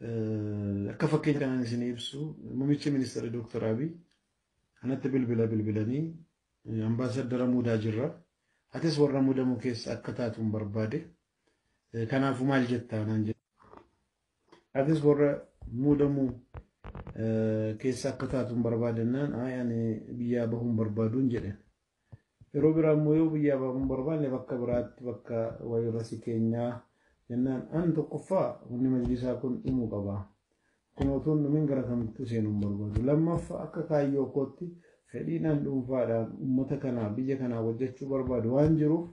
akka fakkeenya kanaan isin ibsu muummichi ministeera Dr. Abiy anatti bilbilanii ambaasaddara muudaa jirra. Atis warra muudamu keessa akka taatuun barbaade. Kanaafuu maal jettaa naan jedhe. Atis warra muudamu keessa akka taatuun barbaadannaan ani biyyaa bahuun barbaaduun jedhe. Yeroo biraa immoo yoo biyyaa bahuun barbaanne bakka biraatti bakka wayirrasi keenyaa jennaan an tokkoffaa wanni majlisaa kun dhumuu qaba. Kunootuun dhumin gara kamitti seenuun barbaadu. Lammaffaa akka kaayyoo kootti fedhiidhaan dhuunfaadhaan uummata kanaa biyya kanaa hojjechuu barbaadu waan jiruuf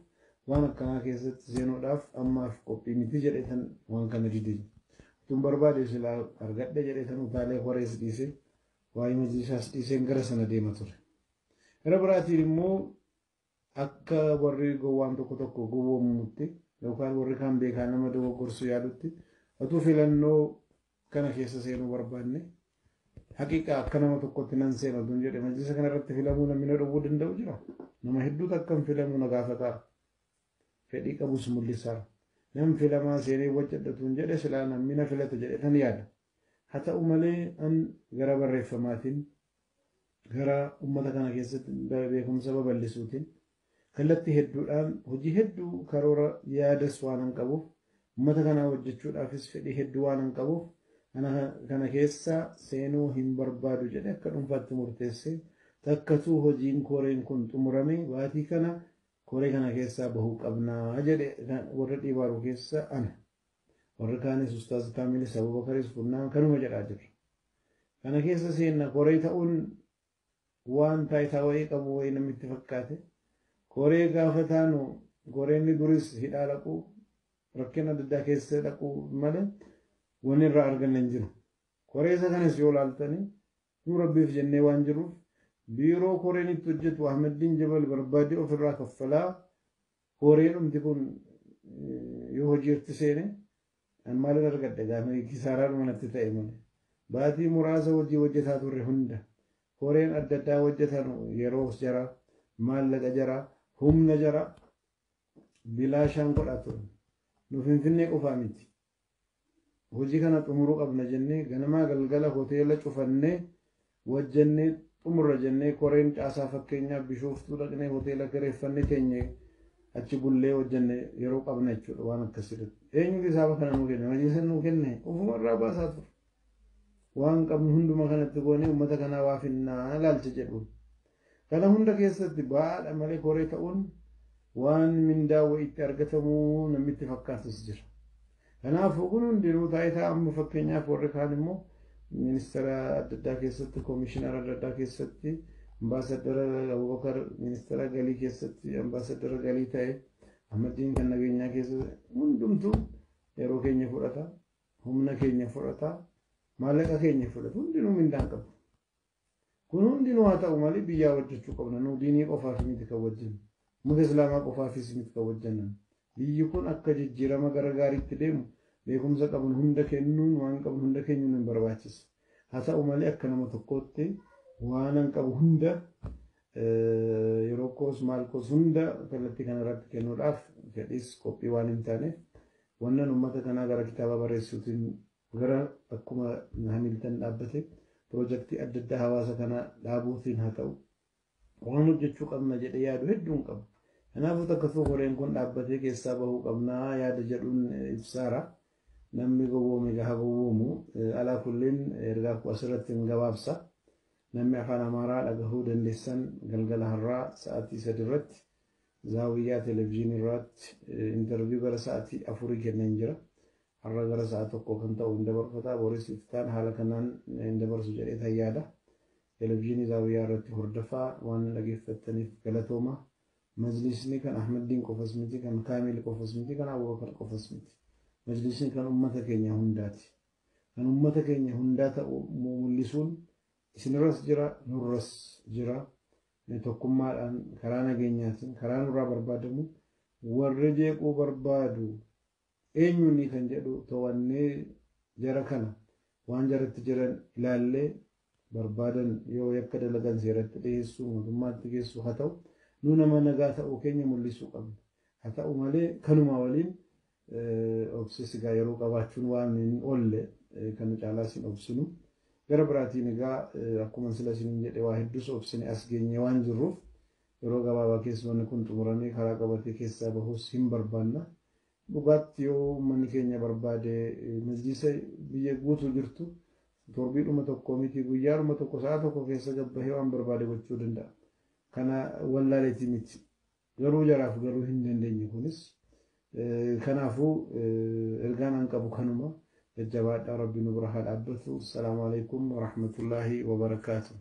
waan akkanaa keessatti seenuudhaaf ammaaf qophii miti jedhetan waan kana didee. Tun barbaade silaa argadhe jedhetan utaalee horees dhiisee waa'ee majlisaas dhiiseen gara sana deema ture. Gara biraatiin immoo akka warri gowwaan tokko gowwoomutti yookaan warri kaan beekaa nama dogoggorsu yaadutti otuu filannoo kana keessa seenuu barbaanne haqiiqaa akka nama tokkotti nan seena oduun jedhe majlisa kanarratti filamuu namni na dhowwuu danda'u jira. Nama hedduutu akkam filamuu na gaafataa fedhii qabus mul'isaa. Nam filamaa seenee wajjadhatuun jedhe silaa namni na filata jedhetan yaada. Haa ta'u malee an gara barreeffamaatiin gara uummata kana keessatti beekumsa babal'isuutiin kallattii hedduudhaan hojii hedduu karoora yaadas waan hin qabuuf uummata kana hojjechuudhaafis fedhii hedduu waan hin qabuuf kana keessa seenuu hin barbaadu jedhe akka dhuunfaatti murteessee takkatuu hojiin koreen kun xumuramee baatii kana koree kana keessaa bahuu qabnaa jedhe warra dhiibaaru keessa ana. Warri kaanis Ustaaz Kaamilis Abubakaris Funnaan kanuma jedhaa jirra. Kana keessa seenna koree ta'uun waan taayitaa wayii qabu wayii namitti fakkaate. Koree gaafa taanu koreenni duris hidhaa dhaquu rakkina adda addaa keessa dhaquu malee wanni irraa arganne hin jiru. Koree isa kanas yoo laaltanii nu rabbiif jennee waan jiruuf biiroo koreen itti hojjetu Ahmeddiin Jabal barbaadee ofirraa kaffalaa koreen dhumti kun yoo hojiirti seene an maalin argadhe gaafii kisaaraa dhumanatti ta'e malee baatii muraasa hojii hojjetaa turre hunda koreen adda addaa hojjetan yeroo jara maallaqa jara humna jara bilaashaan godhaa turan nu Finfinnee qofaa miti. Hojii kana xumuruu qabna jennee ganamaa galgala hoteela cufannee wajjannee xumurra jennee koreen caasaa fakkeenyaaf Bishooftuu dhaqnee hoteela kireeffannee teenye achi bullee hojjannee yeroo qabna jechuudha waan akkasitti. Eenyutu isaaba kana nuu kenne majlisa nuu kenne ofumarraa baasaa ture. Waan qabnu hunduma kanatti goonee uummata kanaa waa finnaa ilaalcha jedhuun. Kana hunda keessatti baadha malee koree ta'uun waan mindaa wayiitti argatamuu namitti fakkaatus jira. Kanaafuu kun hundinuu taayitaa amma fakkeenyaaf warri kaan immoo ministeera adda addaa keessatti koomishinara adda addaa keessatti ambaasaddara Abubakar ministeera galii keessatti ambaasaddara galii ta'e Ahmeddiin kan nageenyaa keessa hundumtuu yeroo keenya fudhata humna keenya fudhata maallaqa keenya fudhata hundinuu mindaan qabu. Kun hundinuu haa ta'u malee biyyaa hojjechuu qabna nu diinii qofaaf miti kan hojjennu muka islaamaa qofaafis miti kan hojjennan. Biyyi kun akka jijjiirama gara gaariitti deemu beekumsa qabnu hunda kennuun waan qabnu hunda kennuun hin barbaachisu. Haa ta'u malee akka nama tokkootti waan an qabu hunda yeroo koos maal koos hunda kallattii kanarratti kennuudhaaf fedhiis qophii waan hin taaneef wannan uummata kanaa gara kitaaba barreessuutiin gara akkuma Hamilton dhaabbate piroojeektii adda addaa hawaasa kanaa dhaabuutiin haa ta'u waan hojjechuu qabna jedhee yaadu hedduun qabu. Kanaafuu takkasuu koreen kun dhaabbatee keessaa bahuu qabnaa yaada jedhuun ibsaara. Namni gowwoome gaha gowwoomu alaa kulliin ergaa asirratti hin gabaabsa. Namni afaan Amaaraa dhagahuu dandeessan galgala har'aa sa'aatii 3 irratti zaawiyyaa televezyiinii irratti intarviiyuu gara sa'aatii 4 kenneen jira. Har'a gara sa'a 1 kan ta'u hin dabarfata boris iftaan haala kanaan hin dabarsu jedhee tayyaada. Televezyiinii zaawiyyaa irratti hordofaa waan dhageeffattaniif galatooma. Majlisni kan Ahmeddiin qofas miti kan Kaamil qofas miti kan Abubakar qofas miti. Majlisni kan uummata keenya hundaati. Kan uummata keenya hundaa ta'u mul'isuun isinirras jira nurras jira. Tokkummaadhaan karaa nageenyaatiin karaa nurraa barbaadamu warra jeequu barbaadu eenyuuni kan jedhu to'annee jara kana waan jaratti jiran ilaallee barbaadan yoo yakka dalagan seeratti dhiyeessuu mootummaatti geessu haa ta'u. Nu nama nagaa ta'uu keenya mul'isuu qabna. Haa ta'u malee kanuma waliin obsesigaa yeroo qabaachuun waan hin oolle kan caalaa sin obsinu gara biraatiin egaa akkuma sila sin jedhe waa hedduus obsine as geenye waan jirruuf yeroo gabaabaa keessa wanni kun xumuramee karaa qabatee keessaa bahus hin barbaanna. Dhugaatti yoo uummanni keenya barbaade majlisa biyya guutuu jirtu torbiidhuma tokko miti guyyaadhuma tokko sa'a tokko keessa gabbahee waan barbaade gochuu danda'a. Kana wallaaleetii miti. Garuu jaraaf garuu hin dandeenye kunis. Kanaafuu ergaan an qabu kanuma jajjabaadhaa rabbi nu bira haa dhaabbatu. Assalaamu alaikum wa rahmatullaahi wa barakaatuh.